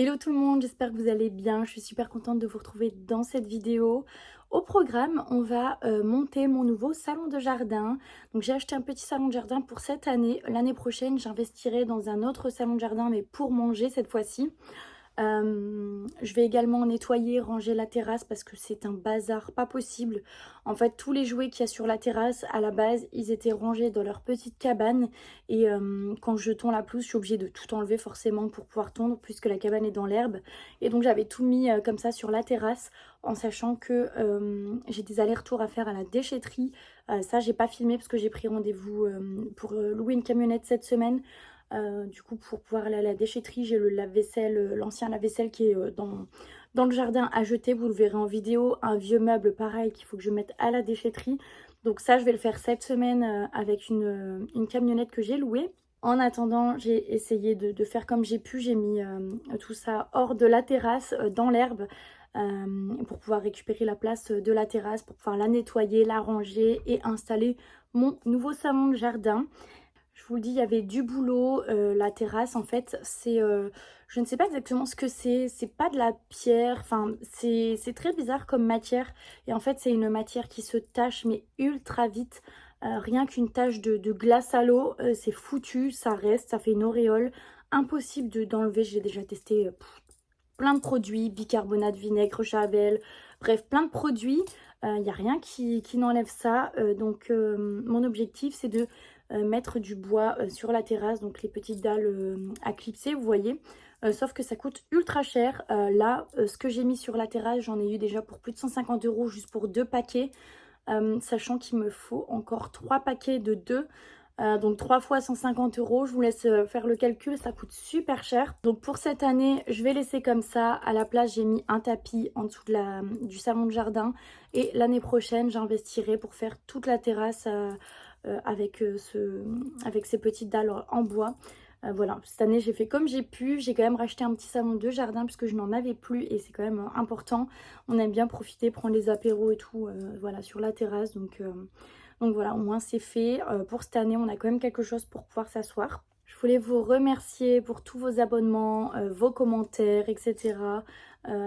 Hello tout le monde, j'espère que vous allez bien. Je suis super contente de vous retrouver dans cette vidéo. Au programme, on va monter mon nouveau salon de jardin. Donc j'ai acheté un petit salon de jardin pour cette année. L'année prochaine, j'investirai dans un autre salon de jardin, mais pour manger cette fois-ci. Je vais également nettoyer, ranger la terrasse parce que c'est un bazar pas possible. En fait, tous les jouets qu'il y a sur la terrasse, à la base, ils étaient rangés dans leur petite cabane. Et quand je tond la pelouse, je suis obligée de tout enlever forcément pour pouvoir tondre puisque la cabane est dans l'herbe. Et donc j'avais tout mis comme ça sur la terrasse en sachant que j'ai des allers-retours à faire à la déchetterie. Ça, j'ai pas filmé parce que j'ai pris rendez-vous pour louer une camionnette cette semaine. Du coup, pour pouvoir aller à la déchetterie, j'ai le lave-vaisselle, l'ancien lave-vaisselle qui est dans le jardin à jeter. Vous le verrez en vidéo. Un vieux meuble pareil qu'il faut que je mette à la déchetterie. Donc ça, je vais le faire cette semaine avec une camionnette que j'ai louée. En attendant, j'ai essayé de faire comme j'ai pu. J'ai mis tout ça hors de la terrasse, dans l'herbe, pour pouvoir récupérer la place de la terrasse, pour pouvoir la nettoyer, la ranger et installer mon nouveau salon de jardin. Je vous le dis, il y avait du boulot. La terrasse, en fait, c'est... je ne sais pas exactement ce que c'est. C'est pas de la pierre. Enfin, c'est très bizarre comme matière. Et en fait, c'est une matière qui se tache, mais ultra vite. Rien qu'une tache de glace à l'eau, c'est foutu. Ça reste, ça fait une auréole. Impossible d'enlever. J'ai déjà testé plein de produits. Bicarbonate, vinaigre, javel. Bref, plein de produits. Il n'y a rien qui n'enlève ça. Donc, mon objectif, c'est de mettre du bois sur la terrasse, donc les petites dalles à clipser, vous voyez. Sauf que ça coûte ultra cher. Là, ce que j'ai mis sur la terrasse, j'en ai eu déjà pour plus de 150 € juste pour 2 paquets. Sachant qu'il me faut encore 3 paquets de 2. Donc 3 fois 150 €. Je vous laisse faire le calcul, ça coûte super cher. Donc pour cette année, je vais laisser comme ça. À la place, j'ai mis un tapis en dessous du salon de jardin. Et l'année prochaine, j'investirai pour faire toute la terrasse avec ces petites dalles en bois. Voilà, cette année j'ai fait comme j'ai pu. J'ai quand même racheté un petit salon de jardin puisque je n'en avais plus et c'est quand même important. On aime bien profiter, prendre les apéros et tout, voilà, sur la terrasse. Donc voilà, au moins c'est fait. Pour cette année, on a quand même quelque chose pour pouvoir s'asseoir. Je voulais vous remercier pour tous vos abonnements, vos commentaires, etc.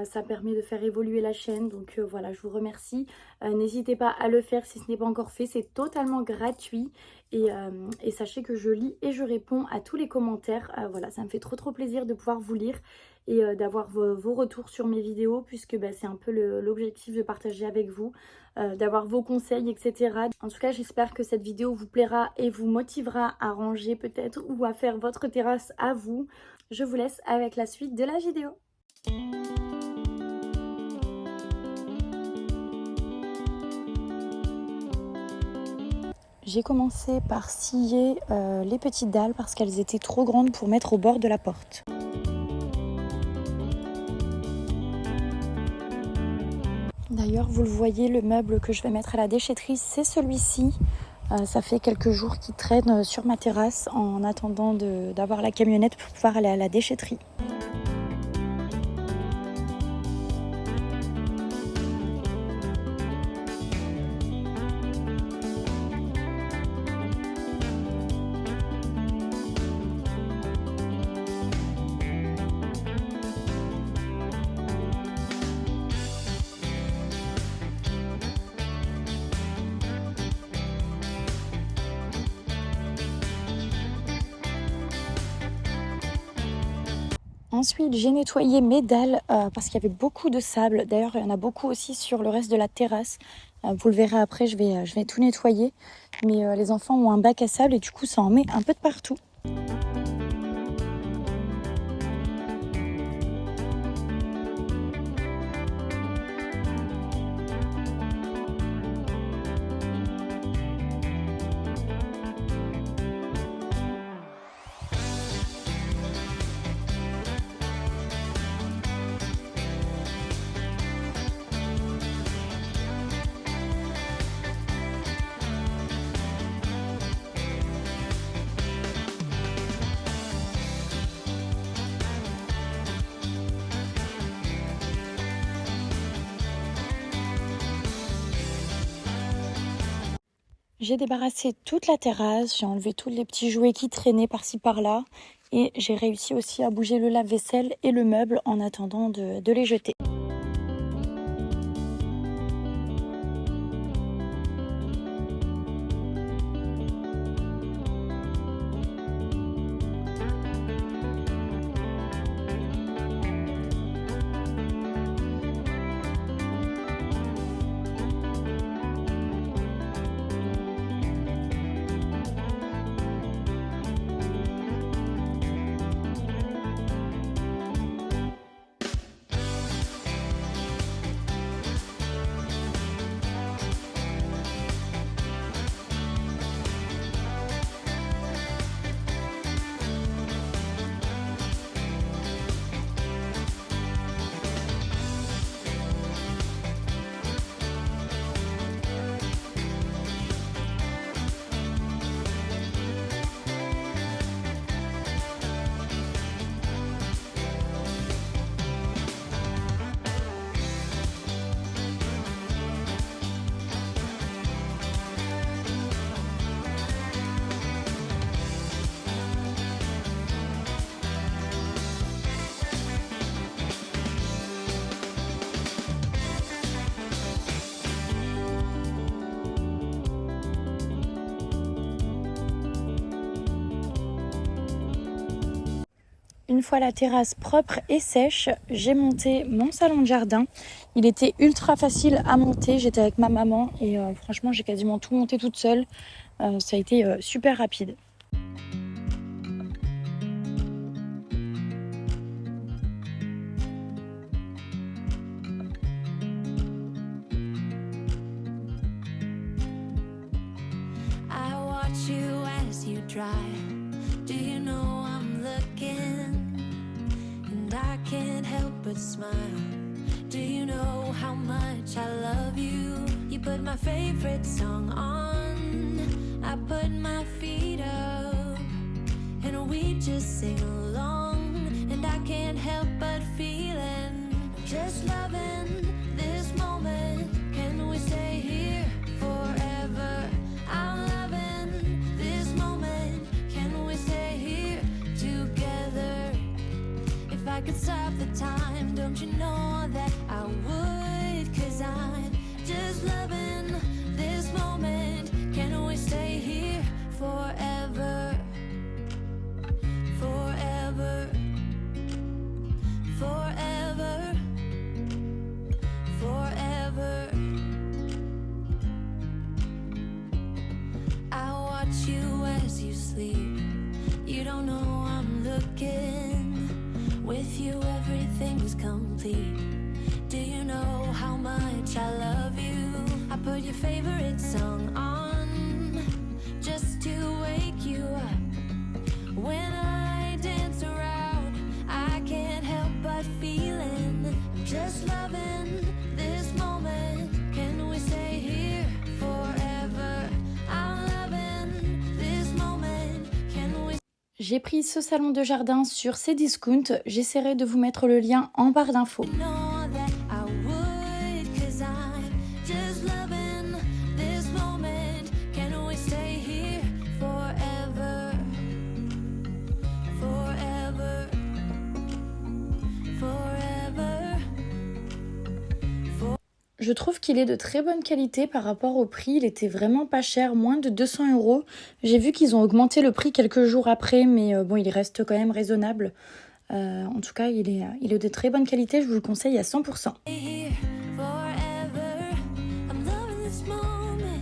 Ça permet de faire évoluer la chaîne. Donc voilà, je vous remercie. N'hésitez pas à le faire si ce n'est pas encore fait. C'est totalement gratuit. Et sachez que je lis et je réponds à tous les commentaires. Voilà, ça me fait trop plaisir de pouvoir vous lire et d'avoir vos retours sur mes vidéos puisque bah, c'est un peu l'objectif de partager avec vous, d'avoir vos conseils, etc. En tout cas, j'espère que cette vidéo vous plaira et vous motivera à ranger peut-être ou à faire votre terrasse à vous. Je vous laisse avec la suite de la vidéo. J'ai commencé par scier les petites dalles parce qu'elles étaient trop grandes pour mettre au bord de la porte. D'ailleurs, vous le voyez, le meuble que je vais mettre à la déchetterie, c'est celui-ci. Ça fait quelques jours qu'il traîne sur ma terrasse en attendant d'avoir la camionnette pour pouvoir aller à la déchetterie. Ensuite, j'ai nettoyé mes dalles parce qu'il y avait beaucoup de sable. D'ailleurs, il y en a beaucoup aussi sur le reste de la terrasse. Vous le verrez après, je vais tout nettoyer. Mais les enfants ont un bac à sable et du coup, ça en met un peu de partout. J'ai débarrassé toute la terrasse, j'ai enlevé tous les petits jouets qui traînaient par-ci par-là Et j'ai réussi aussi à bouger le lave-vaisselle et le meuble en attendant de les jeter. Une fois la terrasse propre et sèche, j'ai monté mon salon de jardin. Il était ultra facile à monter, j'étais avec ma maman et franchement j'ai quasiment tout monté toute seule. Ça a été super rapide. I watch you as you drive. Do you know I'm looking? And I can't help but smile. Do you know how much I love you? You put my favorite song on. I put my feet up. And we just sing along. And I can't help but feeling. Just loving this moment. Can we stay here forever? I'm loving this moment. Can we stay here together? If I could stop the time, don't you know that I would? 'Cause I'm just loving this moment. Can we stay here forever? Forever. Forever. Forever. I watch you as you sleep. You don't know I'm looking. With you everything's complete. Do you know how much I love you? I put your favorite song on just to wake you up. When I dance around, I can't help but feeling. I'm just loving this moment. Can we stay here forever? I'm loving this moment. Can we... J'ai pris ce salon de jardin sur Cdiscount. J'essaierai de vous mettre le lien en barre d'infos. know that I would, 'cause I'm just loving this moment. Can we stay here forever? Forever. Forever. Je trouve qu'il est de très bonne qualité par rapport au prix. Il était vraiment pas cher, moins de 200 €. J'ai vu qu'ils ont augmenté le prix quelques jours après, mais bon, il reste quand même raisonnable. En tout cas, il est de très bonne qualité. Je vous le conseille à 100%. Here forever. I'm loving this moment.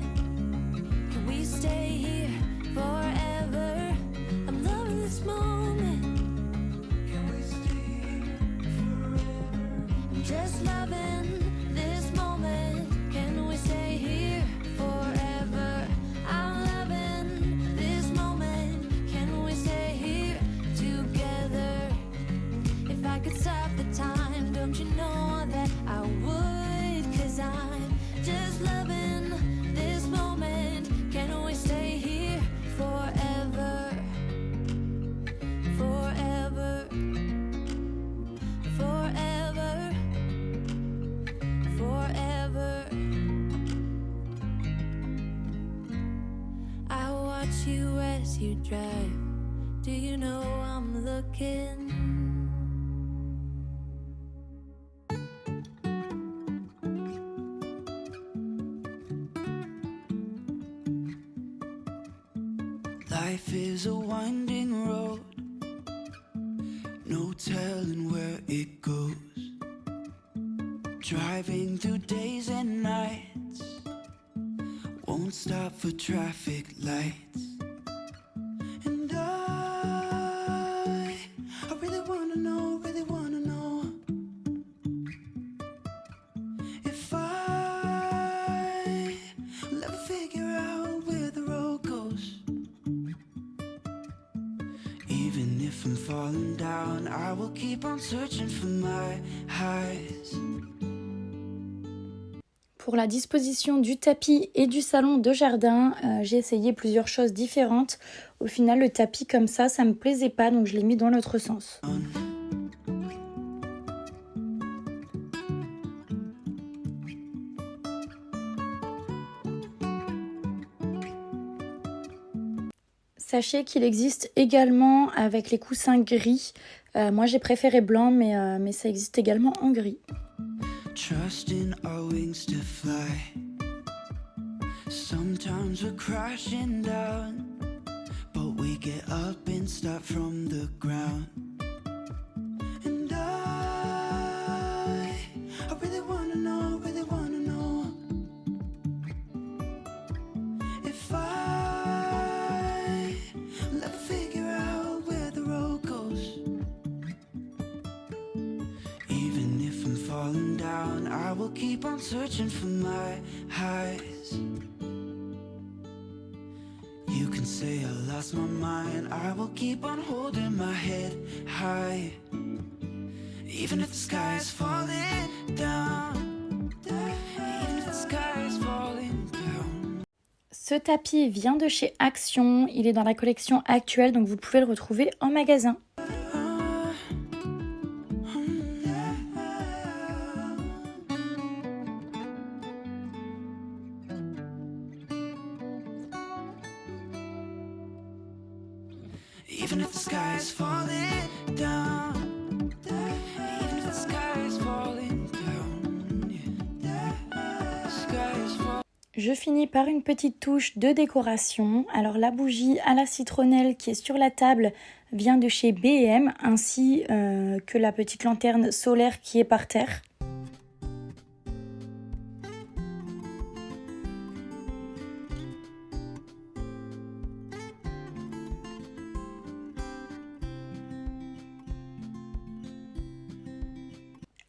Can we stay here forever? I'm loving this moment. Can we stay here forever? I'm just loving this moment. Can we stay here forever? I'm loving this moment. Can we stay here together? If I could stop the time, don't you know that I would? 'Cause I'm just loving this moment. Can we stay here forever? Forever. Forever. Forever. I watch you as you drive. Do you know I'm looking? Life is a winding road, no telling where it goes. Driving through days and nights, won't stop for traffic lights. And I really wanna know if will ever figure out where the road goes. Even if I'm falling down, I will keep on searching for my highs. Pour la disposition du tapis et du salon de jardin, j'ai essayé plusieurs choses différentes. Au final, le tapis comme ça me plaisait pas, donc je l'ai mis dans l'autre sens. Sachez qu'il existe également avec les coussins gris. Moi j'ai préféré blanc, mais ça existe également en gris. Trust in our wings to fly. Sometimes we're crashing down, but we get up and start from the ground. And I really wanna know if will ever figure out where the road goes. Even if I'm falling down, I will keep on searching for my highs. You can say I lost my mind, I will keep on holding my head high. Even if the sky is falling down, even if the sky is falling down. Ce tapis vient de chez Action, il est dans la collection actuelle, donc vous pouvez le retrouver en magasin. Even if the sky is falling down, even if the sky is falling down, yeah. The sky is falling. Je finis par une petite touche de décoration. Alors la bougie à la citronnelle qui est sur la table vient de chez B&M, ainsi que la petite lanterne solaire qui est par terre.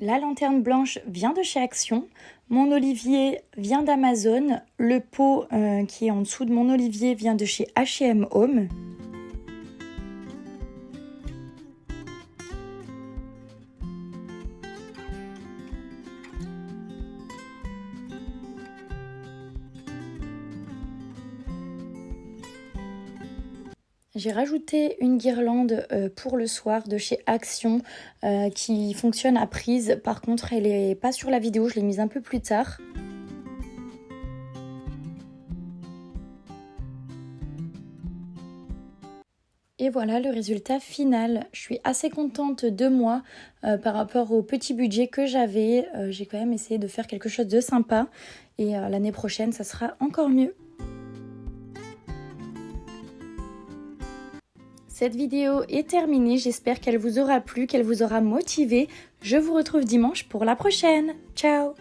La lanterne blanche vient de chez Action, mon olivier vient d'Amazon, le pot qui est en dessous de mon olivier vient de chez H&M Home. J'ai rajouté une guirlande pour le soir de chez Action qui fonctionne à prise. Par contre, elle n'est pas sur la vidéo, je l'ai mise un peu plus tard. Et voilà le résultat final. Je suis assez contente de moi par rapport au petit budget que j'avais. J'ai quand même essayé de faire quelque chose de sympa. Et l'année prochaine, ça sera encore mieux. Cette vidéo est terminée, j'espère qu'elle vous aura plu, qu'elle vous aura motivé. Je vous retrouve dimanche pour la prochaine. Ciao!